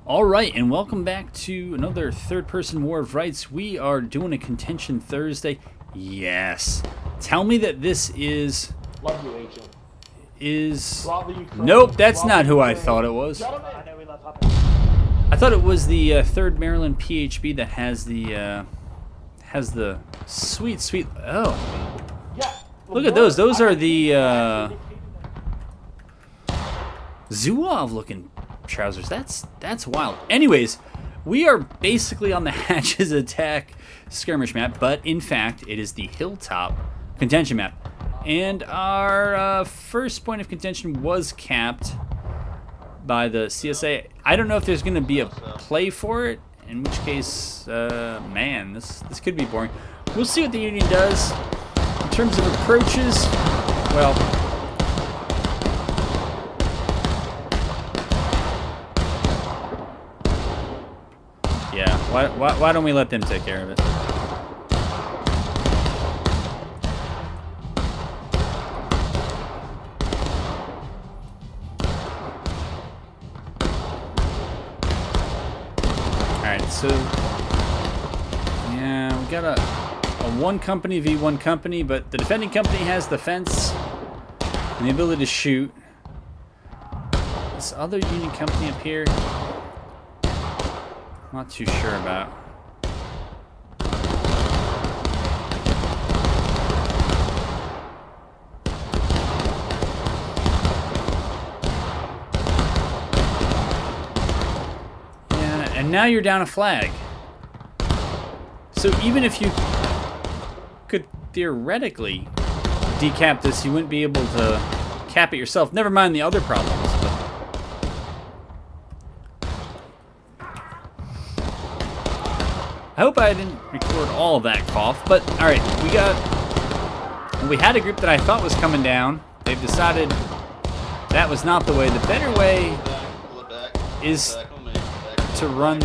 All right, and welcome back to another third-person War of Rights. We are doing a Contention Thursday. Yes. Tell me that this is... Love you, Agent. Nope, that's not who I thought it was. I thought it was the 3rd Maryland PHB that has the sweet... Oh. Yeah. Look at those. Those are the Zouave-looking trousers. That's wild. Anyways, we are basically on the Hatches attack skirmish map, but in fact, it is the Hilltop contention map. And our first point of contention was capped by the CSA. I don't know if there's going to be a play for it, in which case, man, this could be boring. We'll see what the Union does. In terms of approaches, well... yeah, why don't we let them take care of it? Alright, so... yeah, we got a one company v one company, but the defending company has the fence and the ability to shoot. This other Union company up here, not too sure about. Yeah, and now you're down a flag. So even if you could theoretically decap this, you wouldn't be able to cap it yourself. Never mind the other problems. I hope I didn't record all of that cough, but alright, we had a group that I thought was coming down. They've decided that was not the way. The better way is to run.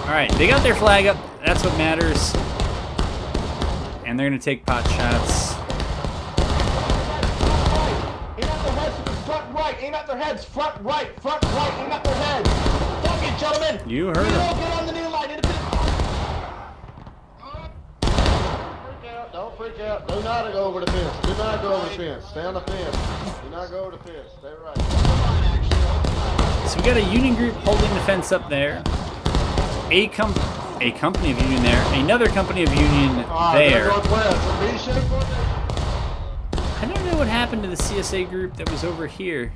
Alright, they got their flag up. That's what matters. And they're going to take pot shots. Aim at their heads, front right. Aim at their heads, front right. Aim at their heads. Fuck it, gentlemen. You heard him. Get on the new line. Don't freak out. Do not go over the fence. Do not go over the fence. Stay on the fence. Do not go over the fence. Stay right. So we got a Union group holding the fence up there. A company of Union there. Another company of Union there. I don't know what happened to the CSA group that was over here.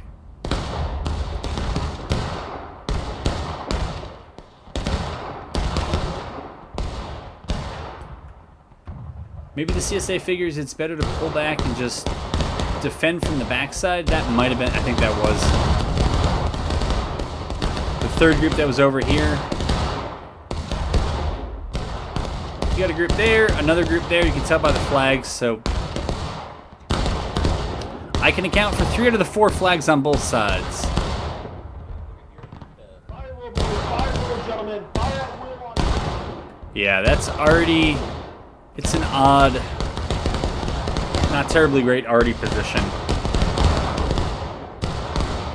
Maybe the CSA figures it's better to pull back and just defend from the backside. That might have been, I think that was the third group that was over here. You got a group there, another group there. You can tell by the flags, so I can account for 3 out of the 4 flags on both sides. Yeah, that's already... it's an odd, not terribly great arty position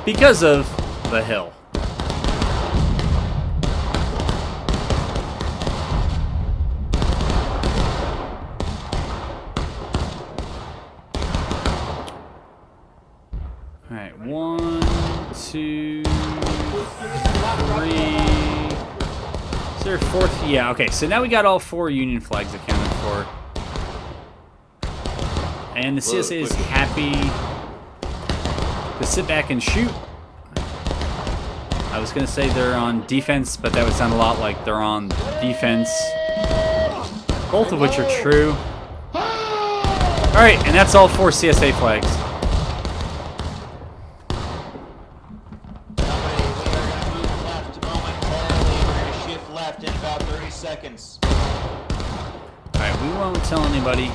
because of the hill. All right, 1, 2, 3. Is there a 4th? Yeah, okay, so now we got all 4 Union flags accounted for. And the CSA is happy to sit back and shoot. I was going to say they're on defense, but that would sound a lot like they're on defense. Both of which are true. Alright, and that's all 4 CSA flags. Seconds. Alright, we won't tell anybody.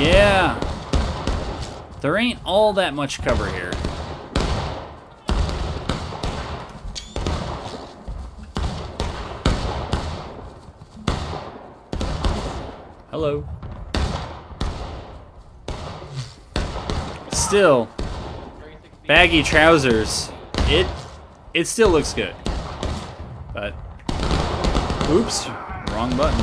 Yeah. There ain't all that much cover here. Hello. Still, baggy trousers. It still looks good. But, oops, wrong button.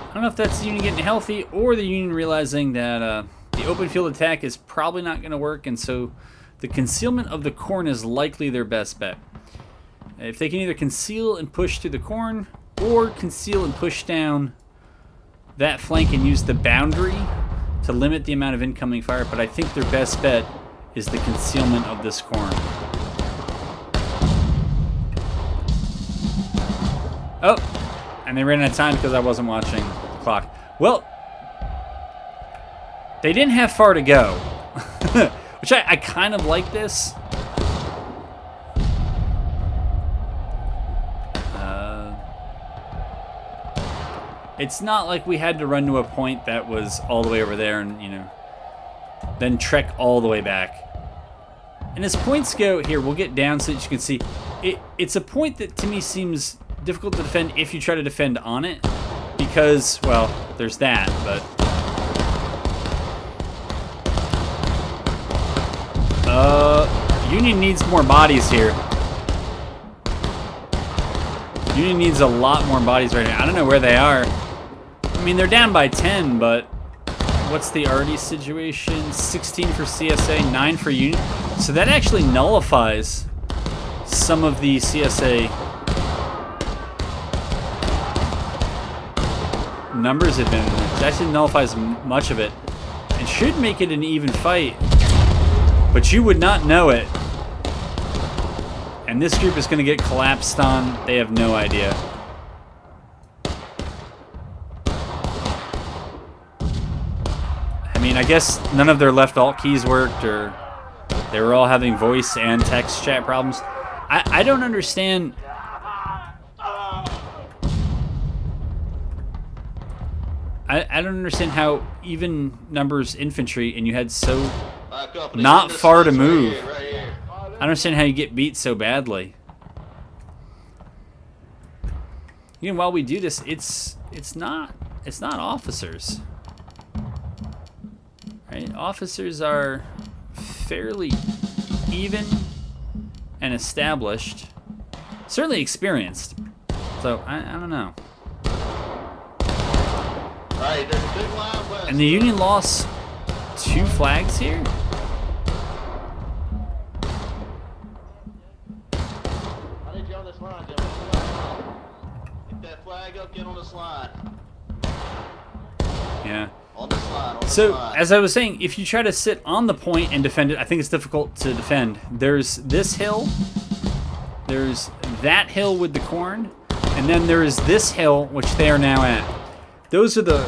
I don't know if that's the Union getting healthy or the Union realizing that the open field attack is probably not going to work, and so the concealment of the corn is likely their best bet. If they can either conceal and push through the corn, or conceal and push down that flank and use the boundary to limit the amount of incoming fire, but I think their best bet is the concealment of this corn. Oh, and they ran out of time because I wasn't watching the clock. Well, they didn't have far to go, which I kind of like this. It's not like we had to run to a point that was all the way over there and, you know, then trek all the way back. And as points go, here, we'll get down so that you can see. It's a point that to me seems difficult to defend if you try to defend on it. Because, well, there's that, but... Union needs more bodies here. Union needs a lot more bodies right now. I don't know where they are. I mean, they're down by 10, but what's the already situation? 16 for CSA, 9 for Union. So that actually nullifies some of the CSA numbers advantage. It actually nullifies much of it. It should make it an even fight, but you would not know it. And this group is going to get collapsed on. They have no idea. I mean, I guess none of their left alt keys worked, or they were all having voice and text chat problems. I don't understand. I don't understand how even numbers infantry and you had so not far to move. I don't understand how you get beat so badly. You know, while we do this, it's not officers. Right? Officers are fairly even and established, certainly experienced. So I don't know. Alright, there's a big line west. And the Union lost 2 flags here. I need you on this line, Jimmy. Get that flag up, get on this line. Yeah. On this line, on this So, line. as I was saying, if you try to sit on the point and defend it, I think it's difficult to defend. There's this hill, there's that hill with the corn, and then there is this hill, which they are now at. Those are the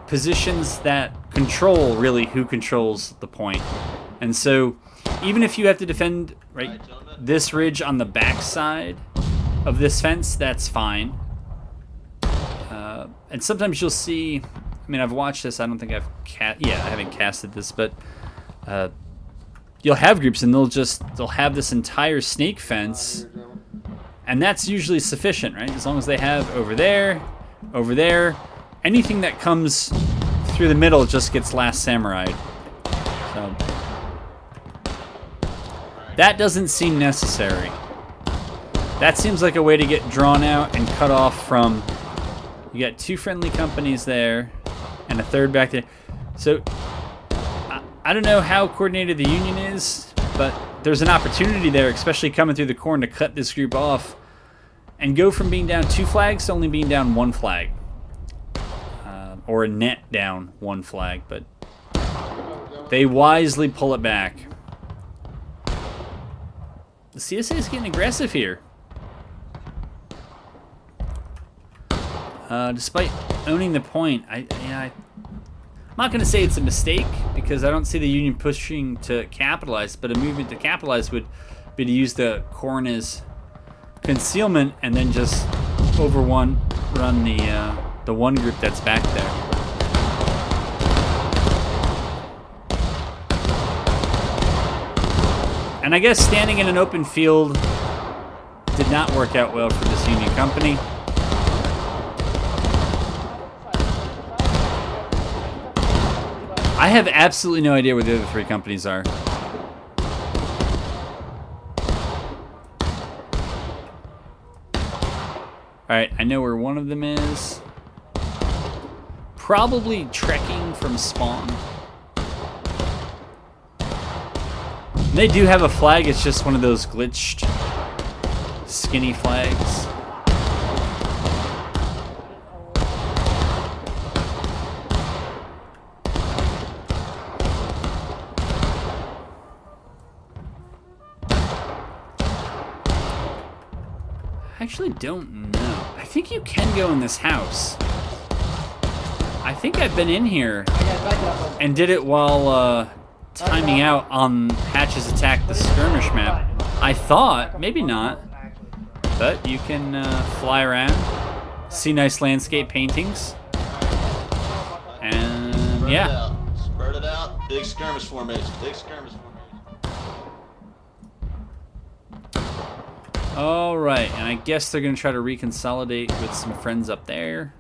positions that control, really, who controls the point. And so, even if you have to defend this ridge on the backside of this fence, that's fine. And sometimes you'll see... I mean, I've watched this. I don't think I haven't casted this, but you'll have groups and they'll have this entire snake fence, and that's usually sufficient, right? As long as they have over there, anything that comes through the middle just gets Last Samurai. So that doesn't seem necessary. That seems like a way to get drawn out and cut off from. You got 2 friendly companies there. And a 3rd back there. So, I don't know how coordinated the Union is, but there's an opportunity there, especially coming through the corn, to cut this group off and go from being down 2 flags to only being down 1 flag. Or a net down 1 flag, but they wisely pull it back. The CSA is getting aggressive here. Despite owning the point, I'm not going to say it's a mistake, because I don't see the Union pushing to capitalize, but a movement to capitalize would be to use the corn as concealment and then just run the one group that's back there. And I guess standing in an open field did not work out well for this Union company. I have absolutely no idea where the other 3 companies are. Alright, I know where one of them is. Probably trekking from spawn. They do have a flag, it's just one of those glitched, skinny flags. I actually don't know. I think you can go in this house. I think I've been in here and did it while timing out on Hatch's Attack the Skirmish map. I thought, maybe not, but you can fly around, see nice landscape paintings, and yeah. Spread it out. Big skirmish formation. Big skirmish formation. All right, and I guess they're gonna try to reconsolidate with some friends up there.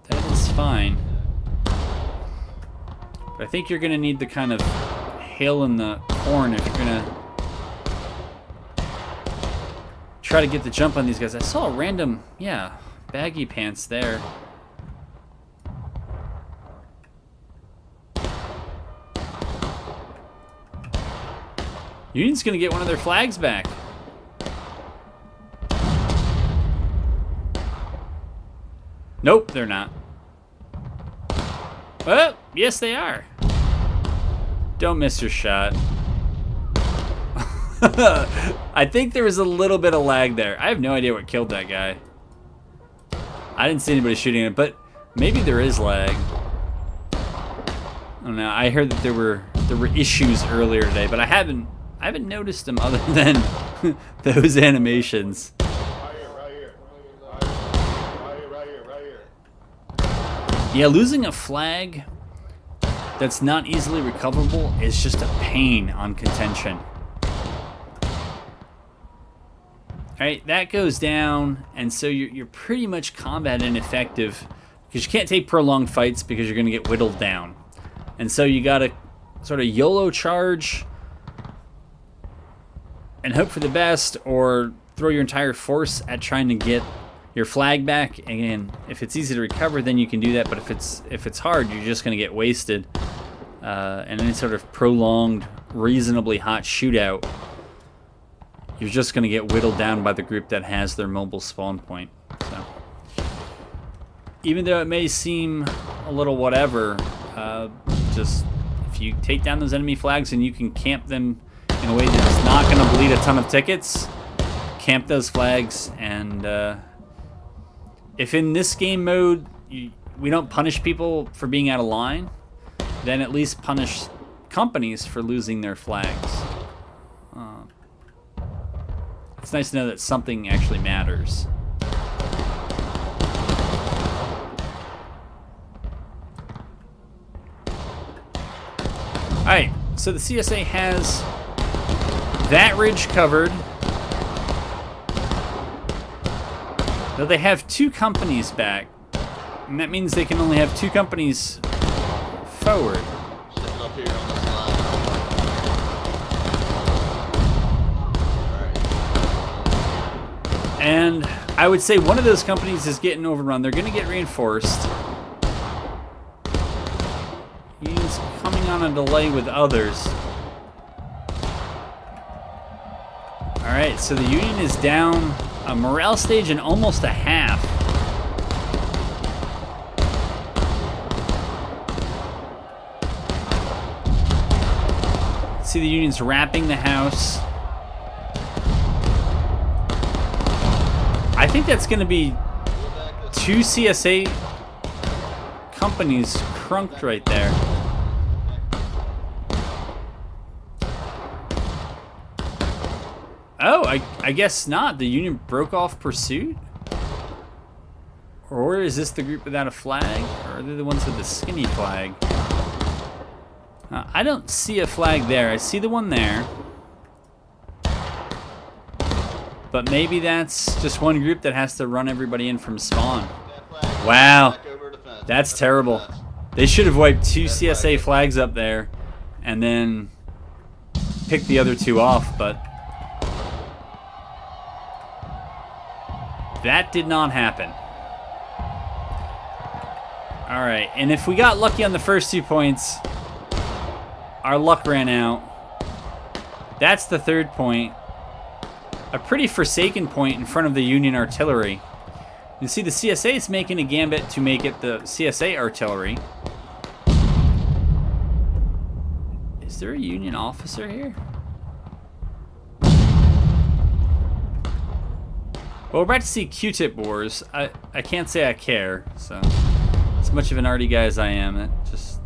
That is fine. But I think you're gonna need the kind of hail in the corn if you're gonna try to get the jump on these guys. I saw a random, yeah, baggy pants there. Union's gonna get one of their flags back. Nope, they're not. Oh, yes they are. Don't miss your shot. I think there was a little bit of lag there. I have no idea what killed that guy. I didn't see anybody shooting it, but maybe there is lag. I don't know. I heard that there were issues earlier today, but I haven't noticed them other than those animations. Yeah, losing a flag that's not easily recoverable is just a pain on Contention. Alright, that goes down, and so you're pretty much combat ineffective because you can't take prolonged fights because you're going to get whittled down. And so you got to sort of YOLO charge and hope for the best, or throw your entire force at trying to get your flag back. Again, if it's easy to recover, then you can do that, but if it's hard, you're just going to get wasted. And any sort of prolonged, reasonably hot shootout, you're just going to get whittled down by the group that has their mobile spawn point. So, even though it may seem a little whatever, just if you take down those enemy flags and you can camp them in a way that's not going to bleed a ton of tickets, camp those flags, and if in this game mode we don't punish people for being out of line, then at least punish companies for losing their flags. It's nice to know that something actually matters. Alright, so the CSA has that ridge covered. Though they have 2 companies back, and that means they can only have 2 companies forward. Sitting up here on this line. And I would say one of those companies is getting overrun. They're going to get reinforced. He's coming on a delay with others. Alright, so the Union is down a morale stage and almost a half. See the Union's wrapping the house. I think that's going to be 2 CSA companies crunked right there. Oh, I guess not. The Union broke off pursuit? Or is this the group without a flag? Or are they the ones with the skinny flag? I don't see a flag there. I see the one there. But maybe that's just one group that has to run everybody in from spawn. That flag. Wow. Back over to fence. That's Back over terrible. to fence. They should have wiped 2 CSA flags up there and then picked the other 2 off, but that did not happen. Alright, and if we got lucky on the first 2 points, our luck ran out. That's the 3rd point. A pretty forsaken point in front of the Union artillery. You see the CSA is making a gambit to make it the CSA artillery. Is there a Union officer here? Well, we're about to see Q-tip wars. I can't say I care, so as much of an arty guy as I am, it just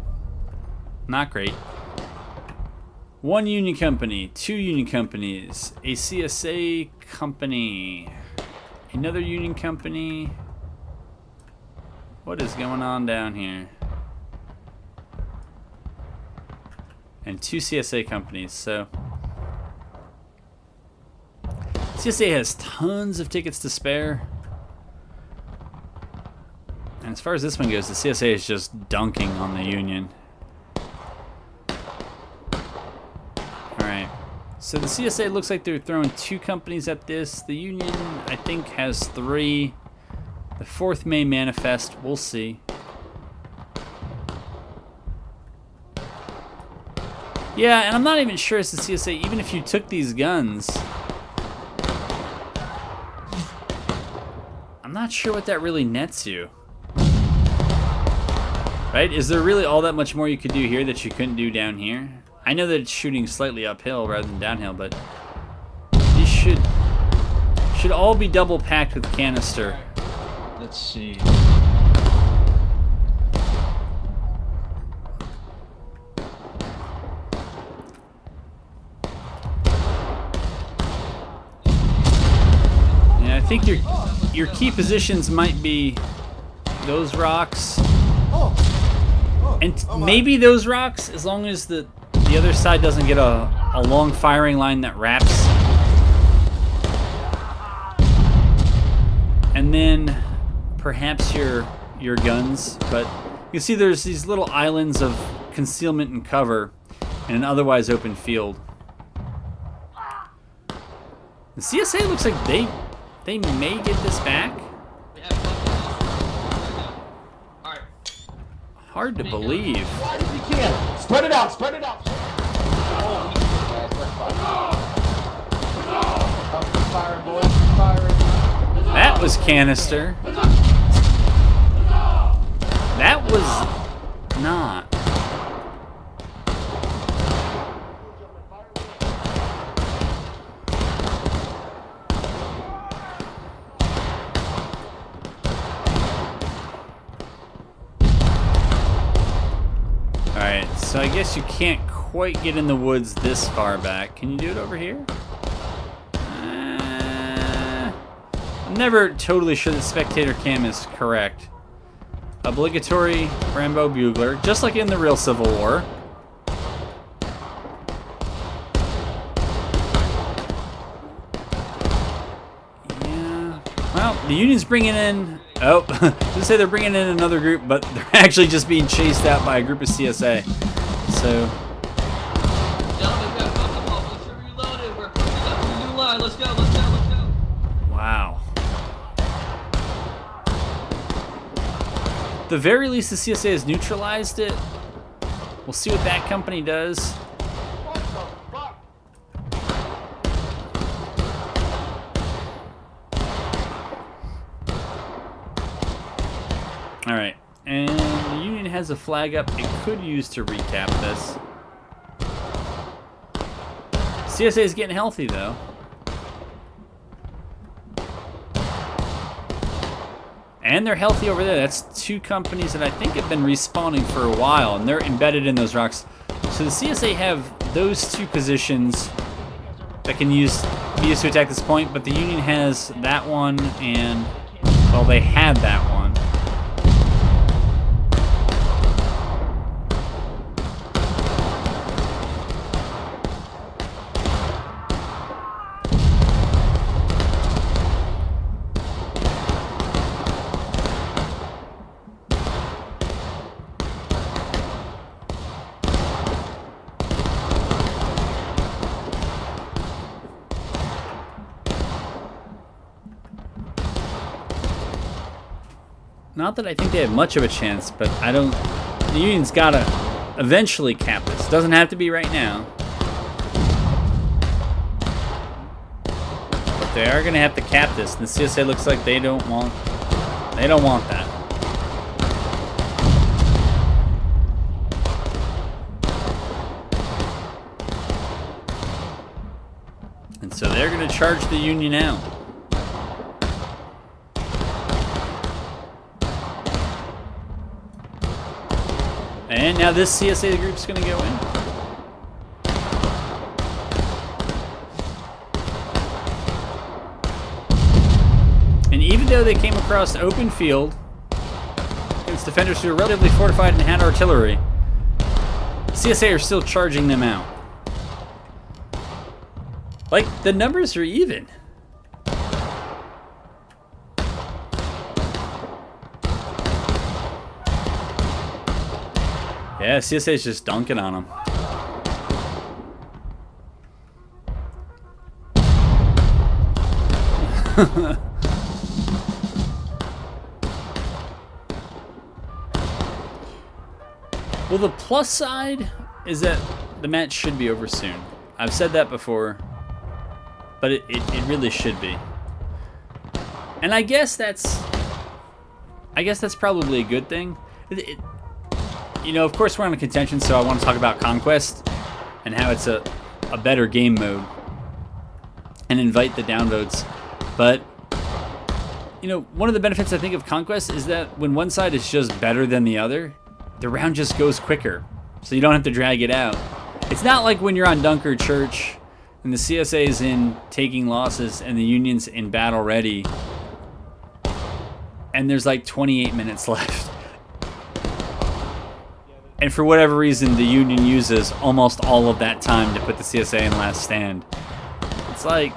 not great. 1 Union company, 2 Union companies, a CSA company, another Union company. What is going on down here? And 2 CSA companies, so CSA has tons of tickets to spare. And as far as this one goes, the CSA is just dunking on the Union. Alright, so the CSA looks like they're throwing 2 companies at this. The Union, I think, has 3. The 4th may manifest, we'll see. Yeah, and I'm not even sure as the CSA, even if you took these guns, I'm not sure what that really nets you. Right? Is there really all that much more you could do here that you couldn't do down here? I know that it's shooting slightly uphill rather than downhill, but these should all be double packed with canister. Let's see. Yeah, I think your key positions might be those rocks. And maybe those rocks, as long as the other side doesn't get a long firing line that wraps. And then perhaps your guns, but you can see there's these little islands of concealment and cover in an otherwise open field. The CSA looks like they may get this back. Hard to believe. Wide as you can. Spread it out. Spread it out. Firing, boys. Firing. That was canister. That was not. Alright, so I guess you can't quite get in the woods this far back. Can you do it over here? I'm never totally sure that spectator cam is correct. Obligatory Rambo bugler, just like in the real Civil War. Yeah. Well, the Union's bringing in... Oh, just say they're bringing in another group, but they're actually just being chased out by a group of CSA. So... Gentlemen, we got to come off. Let's reload it. We're coming up to the new line. Let's go, let's go, let's go. Wow. At the very least, the CSA has neutralized it. We'll see what that company does. What the fuck? Alright, and the Union has a flag up it could use to recap this. CSA is getting healthy, though. And they're healthy over there. That's 2 companies that I think have been respawning for a while, and they're embedded in those rocks. So the CSA have those 2 positions that can be used to attack this point, but the Union has that one, and, well, they had that one. Not that I think they have much of a chance, but I don't... The Union's gotta eventually cap this. Doesn't have to be right now. But they are gonna have to cap this, and the CSA looks like they don't want that. And so they're gonna charge the Union out. And now this CSA group's going to go in. And even though they came across open field against defenders who are relatively fortified and had artillery, CSA are still charging them out. Like, the numbers are even. Yeah, CSA is just dunking on them. Well, the plus side is that the match should be over soon. I've said that before, but it really should be. And I guess that's probably a good thing. You know, of course we're on a contention, so I want to talk about Conquest and how it's a better game mode and invite the downvotes. But, you know, one of the benefits I think of Conquest is that when one side is just better than the other, the round just goes quicker, so you don't have to drag it out. It's not like when you're on Dunker Church and the CSA is in taking losses and the Union's in battle ready and there's like 28 minutes left. And for whatever reason, the Union uses almost all of that time to put the CSA in last stand. It's like,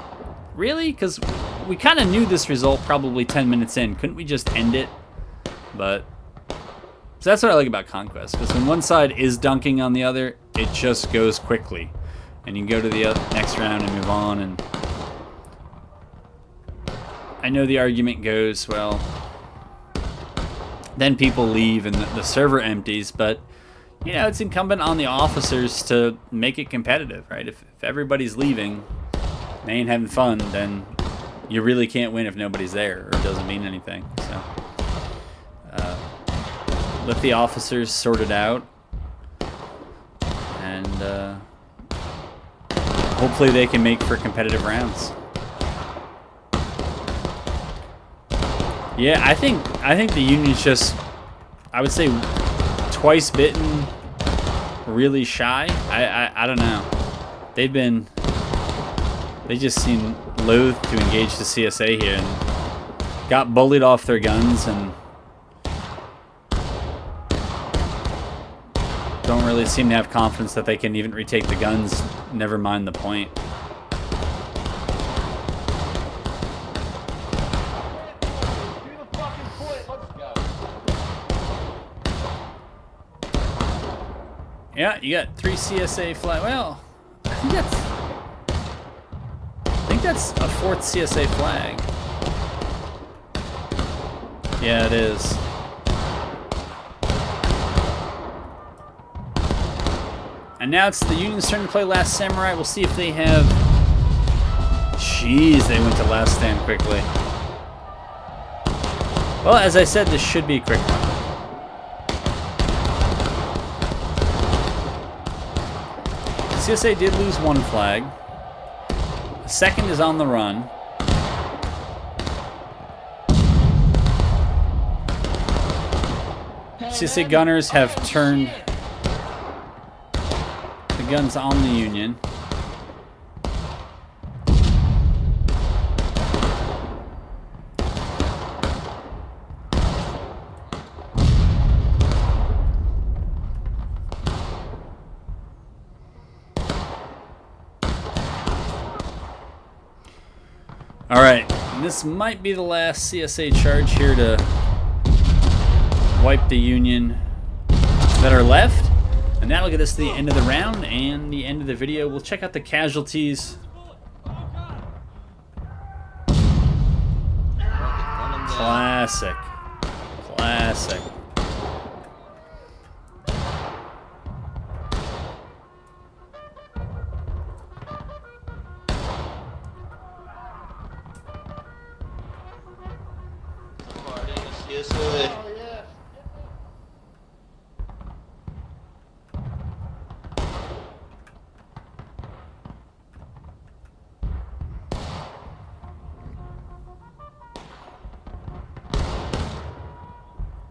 really? Because we kind of knew this result probably 10 minutes in. Couldn't we just end it? But, so that's what I like about Conquest. Because when one side is dunking on the other, it just goes quickly. And you can go to the next round and move on. And I know the argument goes, well, then people leave and the server empties, but you know, it's incumbent on the officers to make it competitive, right? If everybody's leaving, they ain't having fun, then you really can't win if nobody's there, or it doesn't mean anything. So, let the officers sort it out, and hopefully they can make for competitive rounds. Yeah, I think the Union's just, I would say, twice bitten, really shy. I don't know. They just seem loath to engage the CSA here and got bullied off their guns and don't really seem to have confidence that they can even retake the guns, never mind the point. Yeah, you got 3 CSA flag. Well, I think that's a 4th CSA flag. Yeah, it is. And now it's the Union's turn to play Last Samurai. We'll see if they have... Jeez, they went to Last Stand quickly. Well, as I said, this should be a quick one. CSA did lose 1 flag. The 2nd is on the run. CSA gunners have turned the guns on the Union. Alright, this might be the last CSA charge here to wipe the Union that are left. And that'll get us to the end of the round and the end of the video. We'll check out the casualties. Classic. Classic. CSA. Oh, yeah.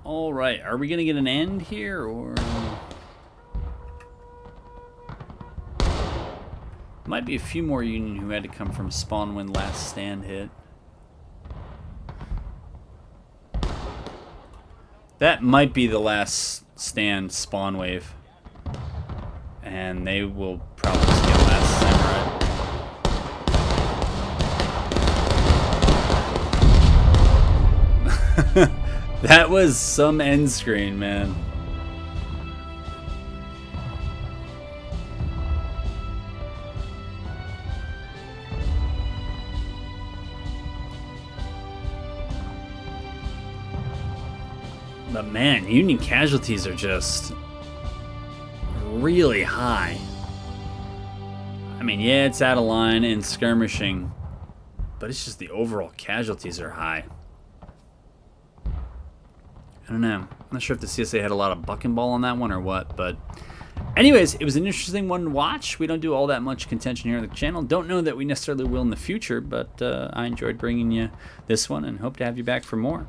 All right, are we gonna get an end here, or might be a few more Union who had to come from spawn when last stand hit. That might be the last stand spawn wave, and they will probably just get last samurai. That was some end screen, man. But man, Union casualties are just really high. I mean, yeah, it's out of line and skirmishing, but it's just the overall casualties are high. I don't know. I'm not sure if the CSA had a lot of buck and ball on that one or what, but anyways, it was an interesting one to watch. We don't do all that much contention here on the channel. Don't know that we necessarily will in the future, but I enjoyed bringing you this one and hope to have you back for more.